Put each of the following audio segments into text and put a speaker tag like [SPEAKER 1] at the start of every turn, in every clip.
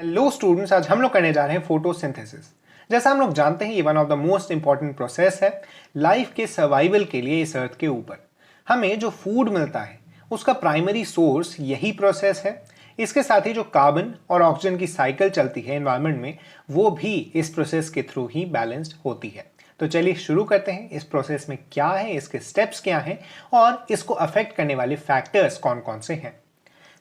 [SPEAKER 1] Hello students, आज हम लोग करने जा रहे हैं फोटोसिंथेसिस। जैसा हम लोग जानते हैं ये one of the most important process है लाइफ के सर्वाइवल के लिए इस अर्थ के ऊपर। हमें जो फूड मिलता है उसका प्राइमरी सोर्स यही प्रोसेस है। इसके साथ ही जो कार्बन और ऑक्सीजन की साइकिल चलती है एनवायरनमेंट में, वो भी इस प्रोसेस के थ्रू ही बैलेंस्ड होती है। तो चलिए शुरू करते हैं। इस प्रोसेस में क्या है, इसके स्टेप्स क्या हैं और इसको अफेक्ट करने वाले फैक्टर्स कौन कौन से हैं।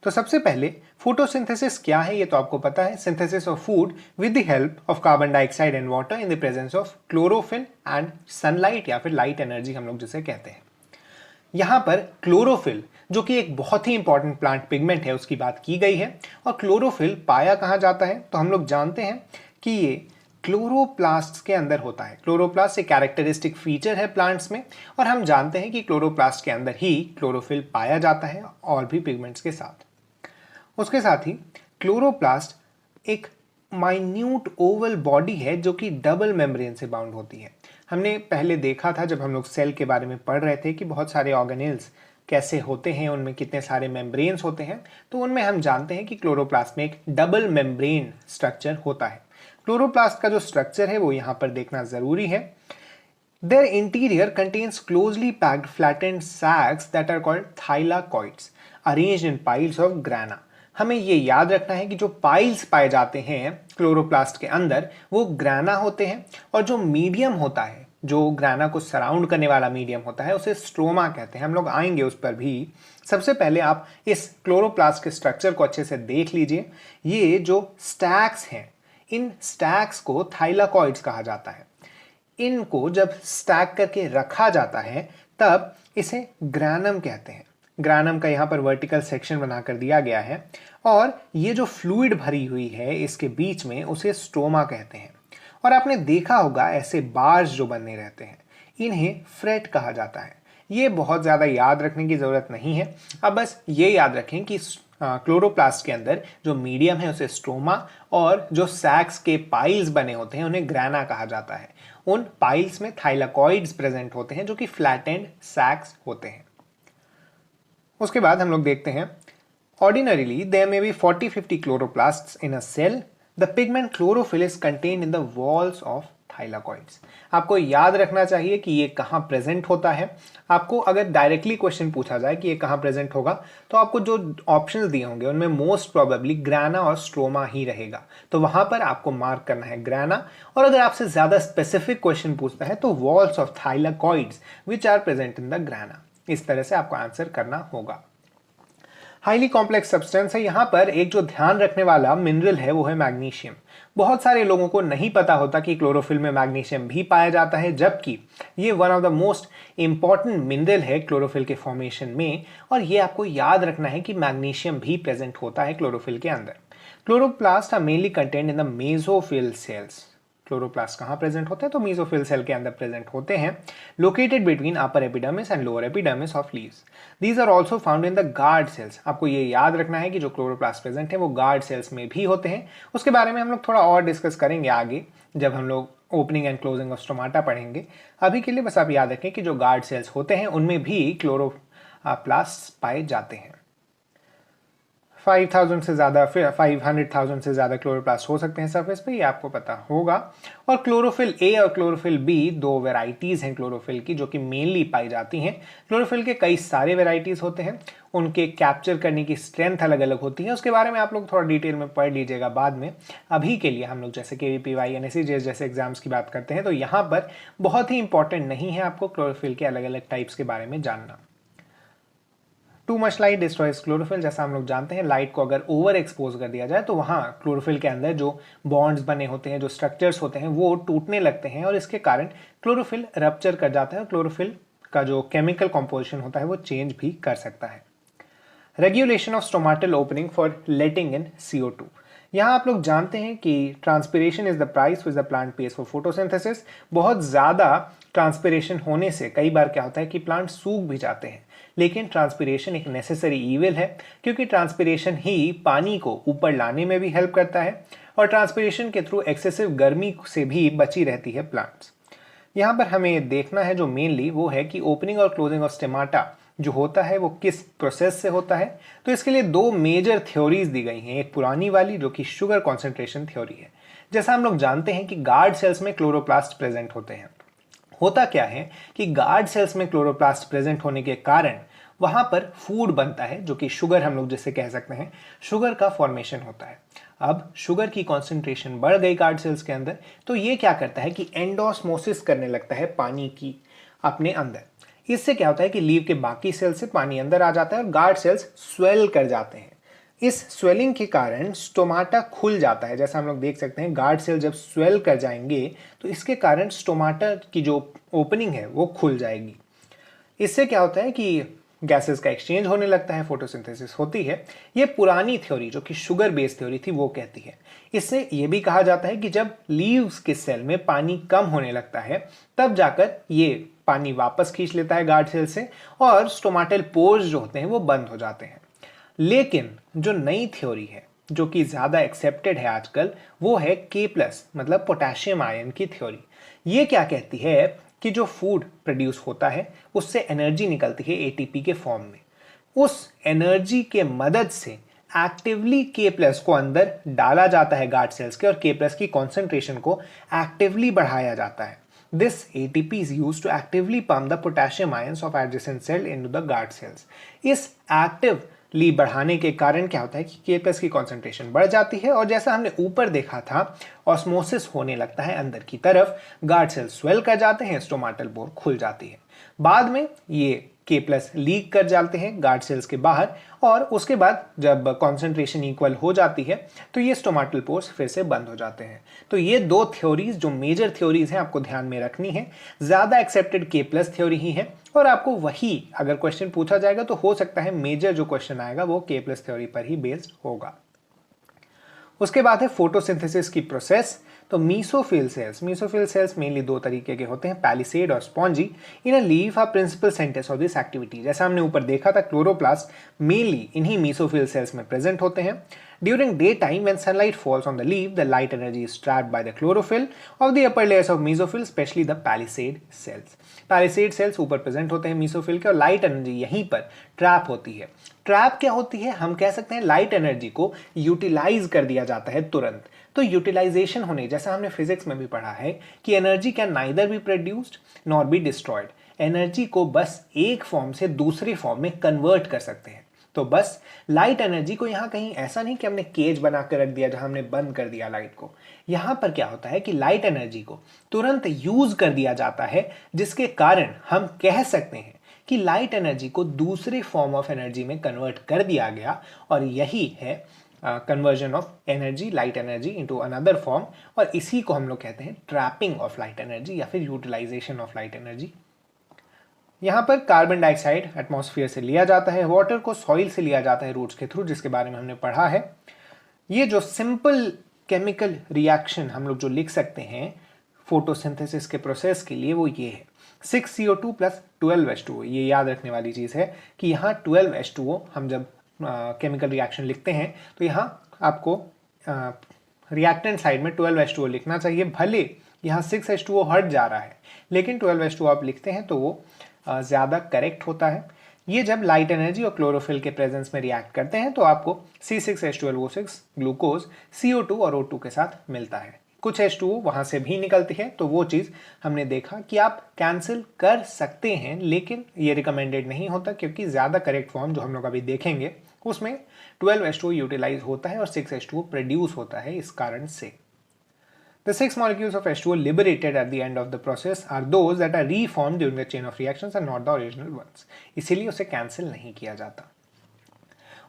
[SPEAKER 1] तो सबसे पहले फोटोसिंथेसिस क्या है ये तो आपको पता है। Synthesis of food with the help of carbon dioxide and water in the presence of chlorophyll and sunlight या फिर लाइट एनर्जी हम लोग जिसे कहते हैं। यहाँ पर क्लोरोफिल जो कि एक बहुत ही इंपॉर्टेंट प्लांट पिगमेंट है उसकी बात की गई है। और क्लोरोफिल पाया कहाँ जाता है तो हम लोग जानते हैं कि ये क्लोरोप्लास्ट के अंदर होता है। क्लोरोप्लास्ट एक कैरेक्टरिस्टिक फीचर है प्लांट्स में और हम जानते हैं कि क्लोरोप्लास्ट के अंदर ही क्लोरोफिल पाया जाता है और भी पिगमेंट्स के साथ। उसके साथ ही क्लोरोप्लास्ट एक माइन्यूट ओवल बॉडी है जो कि डबल मेम्ब्रेन से बाउंड होती है। हमने पहले देखा था जब हम लोग सेल के बारे में पढ़ रहे थे कि बहुत सारे ऑर्गेनेल्स कैसे होते हैं, उनमें कितने सारे मेम्ब्रेन्स होते हैं। तो उनमें हम जानते हैं कि क्लोरोप्लास्ट में एक डबल मेम्ब्रेन स्ट्रक्चर होता है। क्लोरोप्लास्ट का जो स्ट्रक्चर है वो यहाँ पर देखना जरूरी है। Their interior contains closely packed flattened sacs that are called thylakoids arranged in piles of grana। हमें ये याद रखना है कि जो पाइल्स पाए जाते हैं क्लोरोप्लास्ट के अंदर वो ग्राना होते हैं और जो मीडियम होता है, जो ग्राना को सराउंड करने वाला मीडियम होता है, उसे स्ट्रोमा कहते हैं। हम लोग आएंगे उस पर भी। सबसे पहले आप इस क्लोरोप्लास्ट के स्ट्रक्चर को अच्छे से देख लीजिए। ये जो स्टैक्स हैं, इन स्टैक्स को थाइलाकॉइड्स कहा जाता है। इनको जब स्टैक करके रखा जाता है तब इसे ग्रानम कहते हैं। ग्रानम का यहाँ पर वर्टिकल सेक्शन बनाकर दिया गया है और ये जो फ्लूइड भरी हुई है इसके बीच में, उसे स्ट्रोमा कहते हैं। और आपने देखा होगा ऐसे बार्स जो बने रहते हैं, इन्हें फ्रेट कहा जाता है। ये बहुत ज़्यादा याद रखने की ज़रूरत नहीं है। अब बस ये याद रखें कि क्लोरोप्लास्ट के अंदर जो मीडियम है उसे स्ट्रोमा और जो सैक्स के पाइल्स बने होते हैं उन्हें ग्राना कहा जाता है। उन पाइल्स में थाइलाकॉइड्स प्रेजेंट होते हैं जो कि फ्लैटेंड सैक्स होते हैं। उसके बाद हम लोग देखते हैं ordinarily there may be 40-50 chloroplasts in a cell. The pigment chlorophyll is contained in the walls of thylakoids. आपको याद रखना चाहिए कि ये कहाँ प्रेजेंट होता है। आपको अगर डायरेक्टली क्वेश्चन पूछा जाए कि ये कहाँ प्रेजेंट होगा तो आपको जो ऑप्शंस दिए होंगे उनमें मोस्ट प्रोबेबली ग्राना और स्ट्रोमा ही रहेगा, तो वहां पर आपको मार्क करना है ग्राना। और अगर आपसे ज्यादा स्पेसिफिक क्वेश्चन पूछता है तो walls of thylakoids which are present in the grana. इस तरह से आपको आंसर करना होगा। हाईली कॉम्प्लेक्स सब्सटेंस है। यहाँ पर एक जो ध्यान रखने वाला मिनरल है वो है मैग्नीशियम। बहुत सारे लोगों को नहीं पता होता कि क्लोरोफिल में मैग्नीशियम भी पाया जाता है, जबकि ये one of the most important mineral है क्लोरोफिल के फॉर्मेशन में। और ये आपको याद रखना है कि मैग्नीशियम भी प्रेजेंट होता है क्लोरोफिल के अंदर। Chloroplast are mainly contained in the mesophyll cells. Chloroplast कहाँ प्रेजेंट होते हैं तो मेसोफिल सेल के अंदर प्रेजेंट होते हैं, located between upper epidermis and lower epidermis of leaves. These are also found in the guard cells. आपको ये याद रखना है कि जो क्लोरोप्लास्ट प्रेजेंट है वो गार्ड सेल्स में भी होते हैं। उसके बारे में हम लोग थोड़ा और डिस्कस करेंगे आगे जब हम लोग opening and closing of stomata पढ़ेंगे। अभी के लिए बस आप याद रखें कि जो गार्ड सेल्स होते हैं उनमें भी क्लोरोप्लास्ट पाए जाते हैं। 5,000 से ज़्यादा, फिर 500,000 से ज़्यादा क्लोरोप्लास्ट हो सकते हैं सरफेस पे, ये आपको पता होगा। और क्लोरोफिल ए और क्लोरोफिल बी दो वेराइटीज़ हैं क्लोरोफिल की जो कि मेनली पाई जाती हैं। क्लोरोफिल के कई सारे वेराइटीज़ होते हैं, उनके कैप्चर करने की स्ट्रेंथ अलग अलग होती है। उसके बारे में आप लोग थोड़ा डिटेल में पढ़ लीजिएगा बाद में। अभी के लिए हम लोग जैसे KVPY NSCJS जैसे एग्जाम्स की बात करते हैं तो यहाँ पर बहुत ही इंपॉर्टेंट नहीं है आपको क्लोरोफिल के अलग अलग टाइप्स के बारे में जानना। Too much light destroys chlorophyll. जैसा हम लोग जानते हैं लाइट को अगर ओवर एक्सपोज कर दिया जाए तो वहाँ क्लोरोफिल के अंदर जो बॉन्ड्स बने होते हैं, जो स्ट्रक्चर्स होते हैं वो टूटने लगते हैं और इसके कारण क्लोरोफिल रप्चर कर जाता है और क्लोरोफिल का जो केमिकल कॉम्पोजिशन होता है वो चेंज भी कर सकता है। Regulation of stomatal opening for letting in CO2। यहाँ आप लोग जानते हैं कि transpiration is the price which the plant page for photosynthesis. बहुत ज़्यादा ट्रांसपिरेशन होने से कई बार क्या होता है कि प्लांट सूख भी जाते हैं, लेकिन ट्रांसपिरेशन एक नेसेसरी ईविल है क्योंकि ट्रांसपिरेशन ही पानी को ऊपर लाने में भी हेल्प करता है और ट्रांसपिरेशन के थ्रू एक्सेसिव गर्मी से भी बची रहती है प्लांट्स। यहाँ पर हमें देखना है जो मेनली वो है कि ओपनिंग और क्लोजिंग ऑफ स्टेमाटा जो होता है वो किस प्रोसेस से होता है, तो इसके लिए दो मेजर थ्योरीज दी गई हैं। एक पुरानी वाली जो कि शुगर कॉन्सेंट्रेशन थ्योरी है। जैसा हम लोग जानते हैं कि गार्ड सेल्स में क्लोरोप्लास्ट प्रेजेंट होते हैं। होता क्या है कि गार्ड सेल्स में क्लोरोप्लास्ट प्रेजेंट होने के कारण वहां पर फूड बनता है, जो कि शुगर हम लोग जिसे कह सकते हैं, शुगर का फॉर्मेशन होता है। अब शुगर की कॉन्सेंट्रेशन बढ़ गई गार्ड सेल्स के अंदर, तो ये क्या करता है कि एंडोस्मोसिस करने लगता है पानी की अपने अंदर। इससे क्या होता है कि लीव के बाकी सेल से पानी अंदर आ जाता है और गार्ड सेल्स स्वेल कर जाते हैं। इस स्वेलिंग के कारण स्टोमाटा खुल जाता है। जैसा हम लोग देख सकते हैं, गार्ड सेल जब स्वेल कर जाएंगे तो इसके कारण स्टोमाटा की जो ओपनिंग है वो खुल जाएगी। इससे क्या होता है कि गैसेस का एक्सचेंज होने लगता है, फोटोसिंथेसिस होती है। ये पुरानी थ्योरी जो कि शुगर बेस्ड थ्योरी थी वो कहती है। इससे ये भी कहा जाता है कि जब लीव्स के सेल में पानी कम होने लगता है तब जाकर ये पानी वापस खींच लेता है गार्ड सेल से और स्टोमाटल पोर्स जो होते हैं वो बंद हो जाते हैं। लेकिन जो नई थ्योरी है जो कि ज्यादा एक्सेप्टेड है आजकल, वो है K+ मतलब पोटेशियम आयन की थ्योरी। ये क्या कहती है कि जो फूड प्रोड्यूस होता है उससे एनर्जी निकलती है ATP के फॉर्म में। उस एनर्जी के मदद से एक्टिवली K+ को अंदर डाला जाता है गार्ड सेल्स के और K+ की कॉन्सेंट्रेशन को एक्टिवली बढ़ाया जाता है। This ATP is used to actively pump the potassium ions of adjacent cell into the guard cells. इस एक्टिवली बढ़ाने के कारण क्या होता है कि K+ की कॉन्सेंट्रेशन बढ़ जाती है और जैसा हमने ऊपर देखा था, ऑस्मोसिस होने लगता है अंदर की तरफ, गार्ड सेल स्वेल कर जाते हैं, स्टोमाटल पोर खुल जाती है। बाद में ये K+ लीक कर जाते हैं गार्ड सेल्स के बाहर और उसके बाद जब कॉन्सेंट्रेशन इक्वल हो जाती है तो ये स्टोमाटल पोर्स फिर से बंद हो जाते हैं। तो ये दो थ्योरीज जो मेजर थ्योरीज हैं आपको ध्यान में रखनी है। ज्यादा एक्सेप्टेड K+ थ्योरी ही है और आपको वही अगर क्वेश्चन पूछा जाएगा तो हो सकता है मेजर जो क्वेश्चन आएगा वो K+ थ्योरी पर ही बेस्ड होगा। उसके बाद है फोटोसिंथेसिस की प्रोसेस। तो मीसोफिल सेल्स मेनली दो तरीके के होते हैं, पैलिसेड और spongy. In a leaf are principal centres of this activity. जैसा हमने ऊपर देखा था, क्लोरोप्लास्ट मेनली इन्हीं मीसोफिल सेल्स में प्रेजेंट होते हैं। During daytime, when sunlight falls on the leaf, the light energy is trapped by the chlorophyll of the upper layers of mesophyll, especially the palisade cells. Palisade cells ऊपर present होते हैं mesophyll के और light energy यहीं पर trap होती है। Trap क्या होती है? हम कह सकते हैं लाइट एनर्जी को यूटिलाइज कर दिया जाता है तुरंत। तो यूटिलाइजेशन होने, जैसा हमने फिजिक्स में भी पढ़ा है कि energy can neither be produced nor be destroyed. Energy को बस एक फॉर्म से दूसरी फॉर्म में कन्वर्ट कर सकते हैं। तो बस लाइट एनर्जी को यहाँ कहीं ऐसा नहीं कि हमने केज बना कर रख दिया जहां हमने बंद कर दिया लाइट को। यहाँ पर क्या होता है कि लाइट एनर्जी को तुरंत यूज कर दिया जाता है, जिसके कारण हम कह सकते हैं कि लाइट एनर्जी को दूसरे फॉर्म ऑफ एनर्जी में कन्वर्ट कर दिया गया और यही है conversion of energy, light energy into another form. और इसी को हम लोग कहते हैं ट्रैपिंग ऑफ लाइट एनर्जी या फिर यूटिलाइजेशन ऑफ लाइट एनर्जी। यहाँ पर कार्बन डाइऑक्साइड एटमॉस्फेयर से लिया जाता है, वाटर को सॉइल से लिया जाता है रूट्स के थ्रू, जिसके बारे में हमने पढ़ा है। ये जो सिंपल केमिकल रिएक्शन हम लोग जो लिख सकते हैं फोटोसिंथेसिस के प्रोसेस के लिए वो ये है 6CO2 + 12H2O। ये याद रखने वाली चीज़ है कि यहाँ 12H2O हम जब केमिकल रिएक्शन लिखते हैं तो यहाँ आपको रिएक्टेंट साइड में 12H2O लिखना चाहिए। भले यहाँ 6H2O हट जा रहा है लेकिन 12H2O आप लिखते हैं तो वो ज़्यादा करेक्ट होता है। ये जब लाइट एनर्जी और क्लोरोफिल के प्रेजेंस में रिएक्ट करते हैं तो आपको C6H12O6 ग्लूकोज CO2 और O2 के साथ मिलता है। कुछ H2O वहाँ से भी निकलती है, तो वो चीज़ हमने देखा कि आप कैंसिल कर सकते हैं, लेकिन ये रिकमेंडेड नहीं होता क्योंकि ज़्यादा करेक्ट फॉर्म जो हम लोग अभी देखेंगे उसमें 12H2O यूटिलाइज होता है और 6H2O प्रोड्यूस होता है। इस कारण से The 6 molecules of H2O liberated at the end of the process are those that are reformed during the chain of reactions and not the original ones. इसीलिए उसे कैंसिल नहीं किया जाता।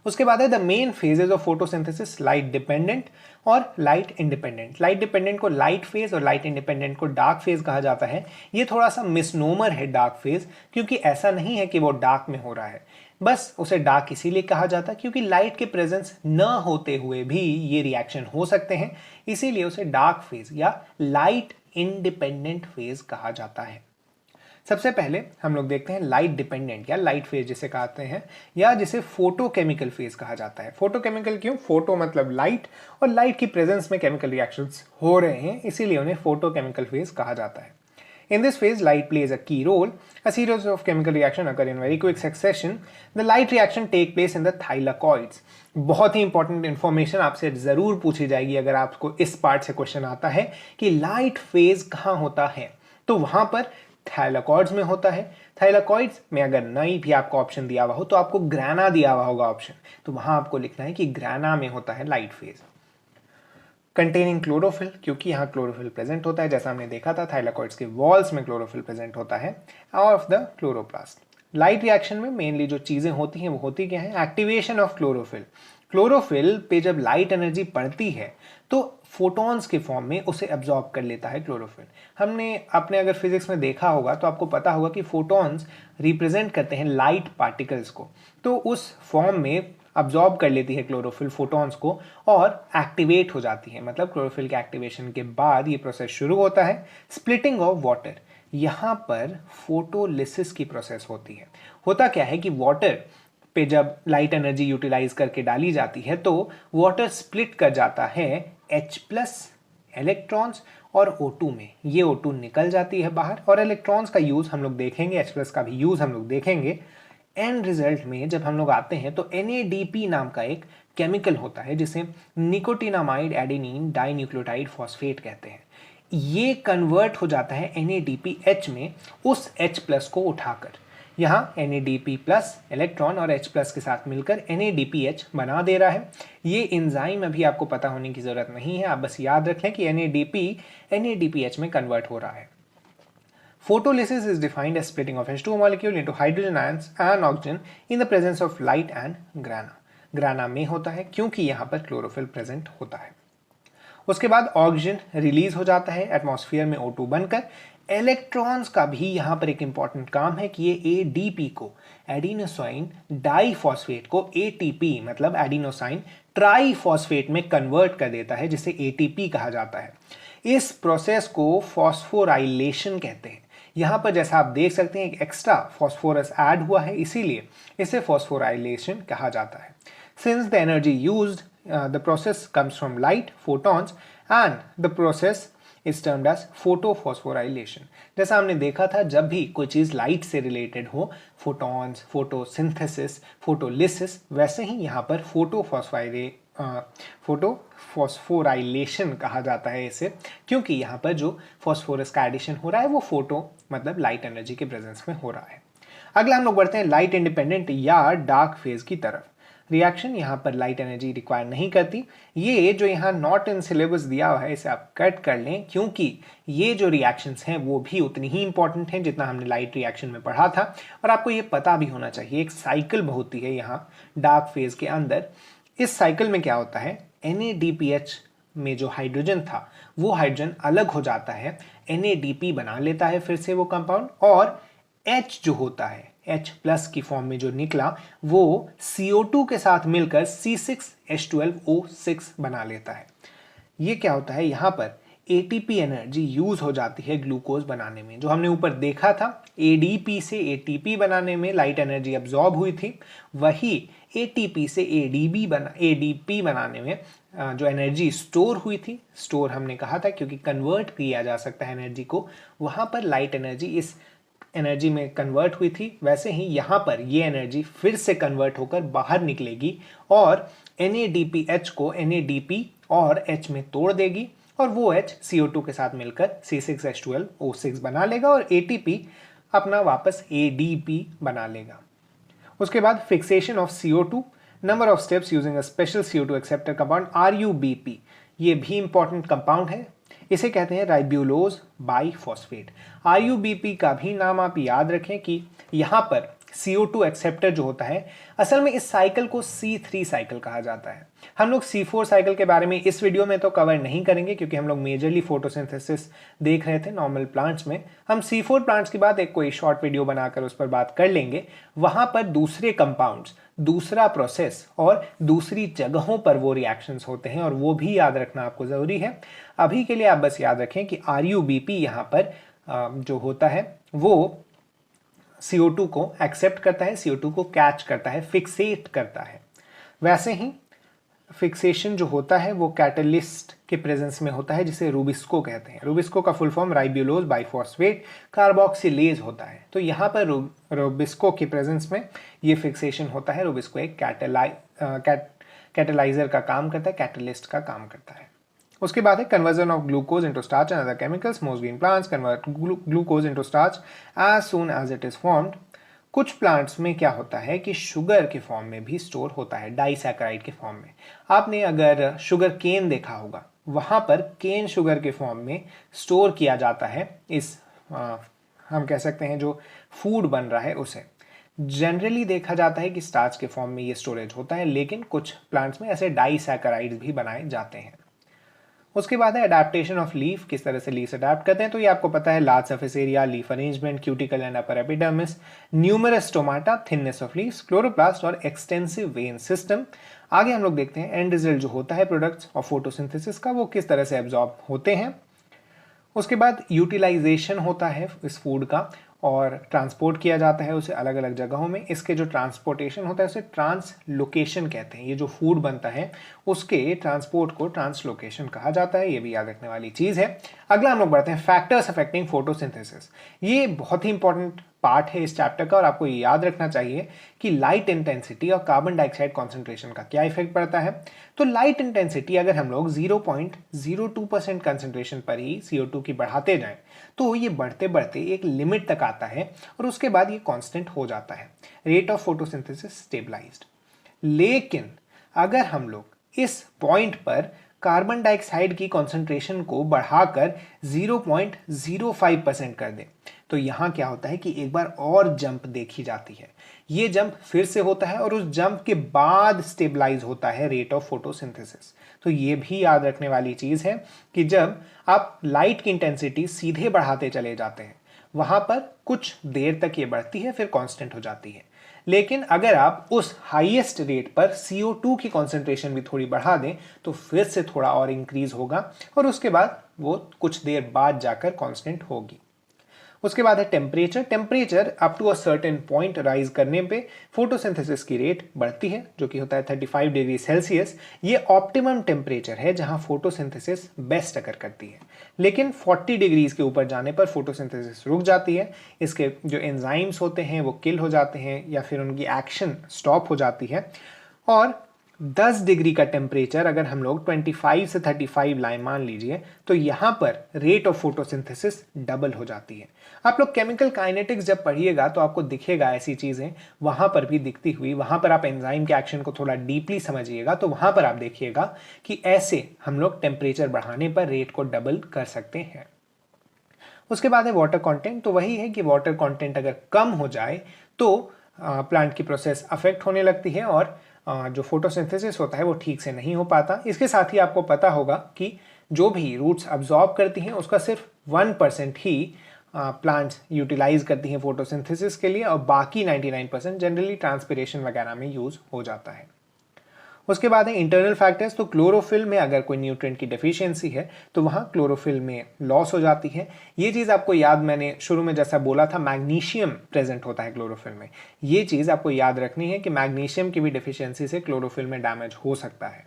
[SPEAKER 1] उसके बाद है the main phases of photosynthesis, light dependent और light independent. Light dependent को लाइट फेज और लाइट इंडिपेंडेंट को डार्क फेज कहा जाता है। ये थोड़ा सा मिसनोमर है डार्क फेज, क्योंकि ऐसा नहीं है कि वो डार्क में हो रहा है, बस उसे डार्क इसीलिए कहा जाता है क्योंकि लाइट के प्रेजेंस न होते हुए भी ये रिएक्शन हो सकते हैं, इसीलिए उसे डार्क फेज या लाइट इंडिपेंडेंट फेज कहा जाता है। सबसे पहले हम लोग देखते हैं लाइट डिपेंडेंट या लाइट फेज जिसे कहते हैं, या जिसे फोटोकेमिकल फेज कहा जाता है। फोटोकेमिकल क्यों? फोटो मतलब लाइट और लाइट की प्रेजेंस में केमिकल रिएक्शंस हो रहे हैं, इसीलिए उन्हें फोटोकेमिकल फेज कहा जाता है। In this phase, light plays a key role. A series of chemical reaction occur in very quick succession. The light reaction take place in the thylakoids. बहुत ही इंपॉर्टेंट इंफॉर्मेशन आपसे जरूर पूछी जाएगी अगर आपको इस पार्ट से क्वेश्चन आता है कि लाइट फेज कहाँ होता है, तो वहां पर थाइलाकॉइड्स में होता है। थाइलाकॉइड्स में अगर नहीं भी आपको ऑप्शन दिया हुआ हो तो आपको ग्राना दिया हुआ होगा ऑप्शन, तो वहां आपको लिखना है कि ग्राना में होता है लाइट फेज। कंटेनिंग क्लोरोफिल, क्योंकि यहाँ क्लोरोफिल प्रेजेंट होता है, जैसा हमने देखा था थाइलाकॉइड्स के वॉल्स में क्लोरोफिल प्रेजेंट होता है of the chloroplast. Light reaction में मेनली जो चीजें होती हैं वो होती क्या है, एक्टिवेशन ऑफ क्लोरोफिल। क्लोरोफिल पे जब लाइट एनर्जी पड़ती है तो फोटॉन्स के फॉर्म में उसे एब्जॉर्ब कर लेता है क्लोरोफिल। हमने अपने अगर फिजिक्स में देखा होगा तो आपको पता होगा कि फोटॉन्स रिप्रेजेंट करते हैं लाइट पार्टिकल्स को, तो उस फॉर्म में अब्जॉर्ब कर लेती है क्लोरोफिल फोटॉन्स को और एक्टिवेट हो जाती है। मतलब क्लोरोफिल के एक्टिवेशन के बाद ये प्रोसेस शुरू होता है स्प्लिटिंग ऑफ वाटर। यहाँ पर फोटोलिसिस की प्रोसेस होती है। होता क्या है कि वाटर पे जब लाइट एनर्जी यूटिलाइज करके डाली जाती है तो वाटर स्प्लिट कर जाता है H+ इलेक्ट्रॉन्स और O2 में। ये O2 निकल जाती है बाहर और इलेक्ट्रॉन्स का यूज हम लोग देखेंगे, H+ का भी यूज हम लोग देखेंगे। एंड रिजल्ट में जब हम लोग आते हैं तो NADP नाम का एक केमिकल होता है जिसे निकोटिनामाइड एडेनिन डाइन्यूक्लियोटाइड फॉस्फेट कहते हैं। ये कन्वर्ट हो जाता है NADPH में उस H+ को उठाकर। यहाँ NADP+ इलेक्ट्रॉन और H+ के साथ मिलकर NADPH बना दे रहा है। ये एंजाइम अभी आपको पता होने की जरूरत नहीं है, आप बस याद रख लें कि NADP NADPH में कन्वर्ट हो रहा है। Photolysis is defined as splitting of H2 molecule into hydrogen ions and oxygen in the presence of light and grana. ग्राना में होता है क्योंकि यहाँ पर क्लोरोफिल प्रेजेंट होता है। उसके बाद ऑक्सीजन रिलीज हो जाता है एटमॉस्फेयर में O2 बनकर। इलेक्ट्रॉन्स का भी यहाँ पर एक इंपॉर्टेंट काम है कि ये ADP को, एडिनोसाइन डाइफॉस्फेट को ATP मतलब एडिनोसाइन ट्राइफॉस्फेट में कन्वर्ट कर देता है जिसे ATP कहा जाता है। इस प्रोसेस को फॉस्फोराइलेशन कहते हैं। यहाँ पर जैसा आप देख सकते हैं एक एक्स्ट्रा फॉस्फोरस ऐड हुआ है, इसीलिए इसे फॉस्फोराइलेशन कहा जाता है। Since the energy used the process comes from light photons and the process is termed as photophosphorylation. जैसा हमने देखा था जब भी कोई चीज लाइट से रिलेटेड हो, फोटॉन्स, फोटोसिंथेसिस, फोटोलिसिस, वैसे ही यहाँ पर फोटोफॉस्फोराइलेशन कहा जाता है इसे, क्योंकि यहाँ पर जो फॉस्फोरस का एडिशन हो रहा है वो फोटो मतलब लाइट एनर्जी के प्रेजेंस में हो रहा है। अगला हम लोग बढ़ते हैं लाइट इंडिपेंडेंट या डार्क फेज की तरफ। रिएक्शन यहाँ पर लाइट एनर्जी रिक्वायर नहीं करती। ये जो यहाँ नॉट इन सिलेबस दिया हुआ है इसे आप कट कर लें, क्योंकि ये जो रिएक्शंस हैं वो भी उतनी ही इंपॉर्टेंट हैं जितना हमने लाइट रिएक्शन में पढ़ा था। और आपको ये पता भी होना चाहिए एक साइकिल होती है यहाँ डार्क फेज के अंदर। इस साइकिल में क्या होता है, NADPH में जो हाइड्रोजन था वो हाइड्रोजन अलग हो जाता है, NADP बना लेता है फिर से वो कंपाउंड, और H जो होता है H+ की फॉर्म में जो निकला वो CO2 के साथ मिलकर C6H12O6 बना लेता है। ये क्या होता है, यहाँ पर ATP एनर्जी यूज हो जाती है ग्लूकोज बनाने में। जो हमने ऊपर देखा था ADP से ATP बनाने में लाइट एनर्जी अब्जॉर्ब हुई थी, वही ATP से ADP बनाने में जो एनर्जी स्टोर हुई थी, स्टोर हमने कहा था क्योंकि कन्वर्ट किया जा सकता है एनर्जी को, वहाँ पर लाइट एनर्जी इस एनर्जी में कन्वर्ट हुई थी। वैसे ही यहाँ पर ये एनर्जी फिर से कन्वर्ट होकर बाहर निकलेगी और NADPH को NADP और H में तोड़ देगी और वो H CO2 के साथ मिलकर C6H12O6 बना लेगा और ATP अपना वापस ADP बना लेगा। उसके बाद fixation of CO2, number of steps using a special CO2 acceptor compound RUBP। ये भी इंपॉर्टेंट कंपाउंड है, इसे कहते हैं राइब्यूलोज बाइफॉस्फेट। RUBP का भी नाम आप याद रखें कि यहाँ पर CO2 एक्सेप्टर जो होता है, असल में इस साइकिल को C3 साइकिल कहा जाता है। हम लोग C4 साइकिल के बारे में इस वीडियो में तो कवर नहीं करेंगे क्योंकि हम लोग मेजरली फोटोसिंथेसिस देख रहे थे नॉर्मल प्लांट्स में। हम C4 प्लांट्स की बात एक कोई शॉर्ट वीडियो बनाकर उस पर बात कर लेंगे। वहां पर दूसरे कंपाउंड्स, दूसरा प्रोसेस और दूसरी जगहों पर वो रिएक्शंस होते हैं और वो भी याद रखना आपको जरूरी है। अभी के लिए आप बस याद रखें कि RUBP यहाँ पर जो होता है वो CO2 को एक्सेप्ट करता है, CO2 को कैच करता है, फिक्सेट करता है। वैसे ही फिक्सेशन जो होता है वो कैटलिस्ट के प्रेजेंस में होता है जिसे रूबिस्को कहते हैं। रूबिस्को का full form ribulose biphosphate carboxylase होता है। तो यहाँ पर रूबिस्को के प्रेजेंस में ये फिक्सेशन होता है। रूबिस्को एक कैटेलाइजर का काम करता है, कैटलिस्ट का काम करता है। उसके बाद है conversion of glucose into starch and other chemicals. Most green plants convert glucose into starch as soon as it is formed. कुछ प्लांट्स में क्या होता है कि शुगर के फॉर्म में भी स्टोर होता है, डाइसैकेराइड के फॉर्म में। आपने अगर शुगर केन देखा होगा, वहां पर केन शुगर के फॉर्म में स्टोर किया जाता है इस हम कह सकते हैं जो फूड बन रहा है उसे। जनरली देखा जाता है कि स्टार्च के फॉर्म में ये स्टोरेज होता है, लेकिन कुछ प्लांट्स में ऐसे डाइसैकेराइड्स भी बनाए जाते हैं। उसके बाद है अडेप्टेशन ऑफ लीफ, किस तरह से लीफ अडेप्ट करते हैं। तो ये आपको पता है, large surface area, leaf arrangement, cuticle and upper epidermis, numerous stomata, thinness of leaves, chloroplast और एक्सटेंसिव वेन सिस्टम। आगे हम लोग देखते हैं एंड रिजल्ट जो होता है प्रोडक्ट्स ऑफ फोटोसिंथेसिस का, वो किस तरह से एब्जॉर्ब होते हैं। उसके बाद यूटिलाइजेशन होता है इस फूड का और ट्रांसपोर्ट किया जाता है उसे अलग अलग जगहों में। इसके जो ट्रांसपोर्टेशन होता है उसे ट्रांसलोकेशन कहते हैं। ये जो फूड बनता है उसके ट्रांसपोर्ट को ट्रांसलोकेशन कहा जाता है। ये भी याद रखने वाली चीज़ है। अगला हम लोग बढ़ते हैं फैक्टर्स अफेक्टिंग फोटोसिंथेसिस। ये बहुत ही इंपॉर्टेंट पार्ट है इस चैप्टर का और आपको ये याद रखना चाहिए कि लाइट इंटेंसिटी और कार्बन डाइऑक्साइड कॉन्सेंट्रेशन का क्या इफेक्ट पड़ता है। तो लाइट इंटेंसिटी अगर हम लोग 0.02% कंसेंट्रेशन पर ही CO2 की बढ़ाते जाएं तो ये बढ़ते बढ़ते एक लिमिट तक आता है और उसके बाद ये कांस्टेंट हो जाता है। Rate of photosynthesis stabilized. लेकिन अगर हम लोग इस पॉइंट पर कार्बन डाइऑक्साइड की कॉन्सेंट्रेशन को बढ़ाकर 0.05% कर दें तो यहां क्या होता है कि एक बार और जंप देखी जाती है। ये जंप फिर से होता है और उस जंप के बाद स्टेबलाइज होता है रेट ऑफ फोटोसिंथेसिस। तो ये भी याद रखने वाली चीज है कि जब आप लाइट की इंटेंसिटी सीधे बढ़ाते चले जाते हैं वहां पर कुछ देर तक ये बढ़ती है, फिर कांस्टेंट हो जाती है। लेकिन अगर आप उस हाईएस्ट रेट पर CO2 की कॉन्सेंट्रेशन भी थोड़ी बढ़ा दें तो फिर से थोड़ा और इंक्रीज होगा और उसके बाद वो कुछ देर बाद जाकर कांस्टेंट होगी। उसके बाद है temperature. Temperature up to a certain point rise करने पे फोटोसिंथेसिस की रेट बढ़ती है, जो कि होता है 35 डिग्री सेल्सियस। ये ऑप्टिमम टेम्परेचर है जहां फोटोसिंथेसिस बेस्ट अकर करती है। लेकिन 40 डिग्रीज के ऊपर जाने पर फोटोसिंथेसिस रुक जाती है। इसके जो एंजाइम्स होते हैं वो किल हो जाते हैं या फिर उनकी एक्शन स्टॉप हो जाती है। और 10 डिग्री का टेम्परेचर अगर हम लोग 25 से 35 लाए मान लीजिए तो यहां पर रेट ऑफ फोटोसिंथेसिस डबल हो जाती है। आप लोग केमिकल काइनेटिक्स जब पढ़िएगा तो आपको दिखेगा ऐसी चीजें वहां पर भी दिखती हुई। वहां पर आप एंजाइम के एक्शन को थोड़ा डीपली समझिएगा तो वहां पर आप देखिएगा कि ऐसे हम लोग टेम्परेचर बढ़ाने पर रेट को डबल कर सकते हैं। उसके बाद है वाटर कंटेंट। तो वही है कि वाटर कंटेंट अगर कम हो जाए तो प्लांट की प्रोसेस अफेक्ट होने लगती है और जो फोटोसिंथेसिस होता है वो ठीक से नहीं हो पाता। इसके साथ ही आपको पता होगा कि जो भी रूट्स अब्जॉर्ब करती हैं उसका सिर्फ 1% ही प्लांट्स यूटिलाइज करती हैं फोटोसिंथेसिस के लिए और बाकी 99% जनरली ट्रांसपिरेशन वगैरह में यूज हो जाता है। उसके बाद है इंटरनल फैक्टर्स। तो क्लोरोफिल में अगर कोई न्यूट्रिएंट की डेफिशिएंसी है तो वहाँ क्लोरोफिल में लॉस हो जाती है। ये चीज़ आपको याद, मैंने शुरू में जैसा बोला था मैग्नीशियम प्रेजेंट होता है क्लोरोफिल में। ये चीज़ आपको याद रखनी है कि मैग्नीशियम की भी डेफिशिएंसी से क्लोरोफिल में डैमेज हो सकता है।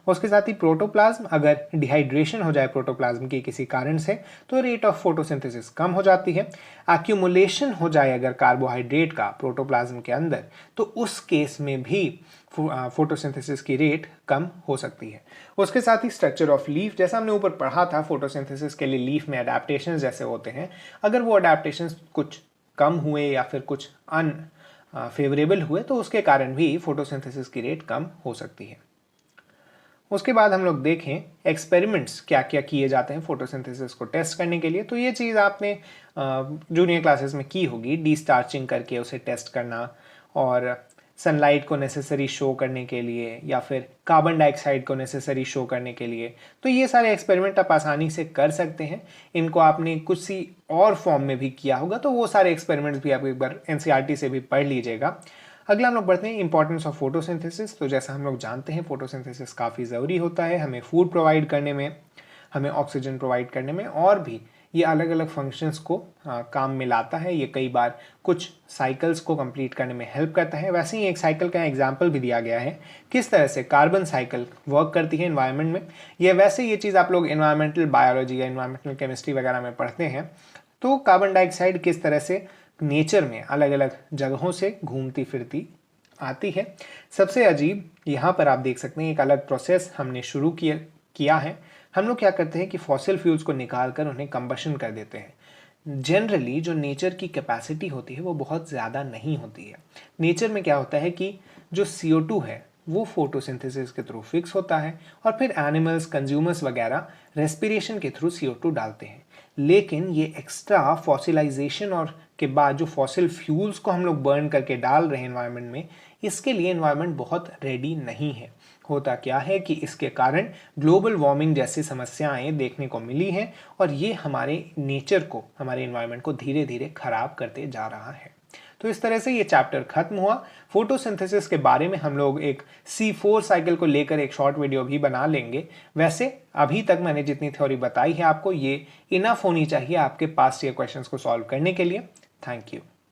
[SPEAKER 1] उसके साथ ही प्रोटोप्लाज्म, अगर डिहाइड्रेशन हो जाए प्रोटोप्लाज्म के किसी कारण से तो रेट ऑफ फोटोसिंथेसिस कम हो जाती है। एक्यूमुलेशन हो जाए अगर कार्बोहाइड्रेट का प्रोटोप्लाज्म के अंदर तो उस केस में भी फोटोसिंथेसिस की रेट कम हो सकती है। उसके साथ ही स्ट्रक्चर ऑफ लीफ, जैसा हमने ऊपर पढ़ा था फोटोसिंथेसिस के लिए लीफ में अडेप्टेशन जैसे होते हैं, अगर वो अडेप्टेशन कुछ कम हुए या फिर कुछ अनफेवरेबल हुए तो उसके कारण भी फोटोसिंथेसिस की रेट कम हो सकती है। उसके बाद हम लोग देखें एक्सपेरिमेंट्स क्या क्या किए जाते हैं फोटोसिंथेसिस को टेस्ट करने के लिए। तो ये चीज़ आपने जूनियर क्लासेस में की होगी, डी स्टार्चिंग करके उसे टेस्ट करना और सनलाइट को नेसेसरी शो करने के लिए या फिर कार्बन डाइऑक्साइड को नेसेसरी शो करने के लिए। तो ये सारे एक्सपेरिमेंट आप आसानी से कर सकते हैं। इनको आपने कुछ सी और फॉर्म में भी किया होगा तो वो सारे एक्सपेरिमेंट्स भी आप एक बार NCERT से भी पढ़ लीजिएगा। अगला हम लोग बढ़ते हैं इंपॉर्टेंस ऑफ फोटोसिंथेसिस। तो जैसा हम लोग जानते हैं फोटोसिंथेसिस काफ़ी ज़रूरी होता है हमें फूड प्रोवाइड करने में, हमें ऑक्सीजन प्रोवाइड करने में और भी ये अलग अलग फंक्शंस को काम में लाता है। ये कई बार कुछ साइकिल्स को कंप्लीट करने में हेल्प करता है। वैसे ही एक साइकिल का एग्जांपल भी दिया गया है किस तरह से कार्बन साइकिल वर्क करती है एनवायरनमेंट में। ये चीज़ आप लोग एनवायरमेंटल बायोलॉजी या एनवायरमेंटल केमिस्ट्री वगैरह में पढ़ते हैं। तो कार्बन डाइऑक्साइड किस तरह से नेचर में अलग अलग जगहों से घूमती फिरती आती है। सबसे अजीब यहाँ पर आप देख सकते हैं एक अलग प्रोसेस हमने शुरू किया है। हम लोग क्या करते हैं कि फॉसिल फ्यूल्स को निकाल कर उन्हें कंबशन कर देते हैं। जनरली जो नेचर की कैपेसिटी होती है वो बहुत ज़्यादा नहीं होती है। नेचर में क्या होता है कि जो CO2 है वो फोटोसिंथेसिस के थ्रू फिक्स होता है और फिर एनिमल्स, कंज्यूमर्स वगैरह रेस्पिरेशन के थ्रू CO2 डालते हैं। लेकिन ये एक्स्ट्रा फॉसिलाइजेशन और के बाद जो फॉसिल फ्यूल्स को हम लोग बर्न करके डाल रहे हैं एनवायरनमेंट में, इसके लिए एनवायरनमेंट बहुत रेडी नहीं है। होता क्या है कि इसके कारण ग्लोबल वार्मिंग जैसी समस्याएं देखने को मिली हैं और ये हमारे नेचर को, हमारे एनवायरनमेंट को धीरे धीरे खराब करते जा रहा है। तो इस तरह से ये चैप्टर खत्म हुआ। फोटोसिंथेसिस के बारे में हम लोग एक C4 साइकिल को लेकर एक शॉर्ट वीडियो भी बना लेंगे। वैसे अभी तक मैंने जितनी थ्योरी बताई है आपको, ये इनफ होनी चाहिए आपके पास ये क्वेश्चंस को सॉल्व करने के लिए। Thank you.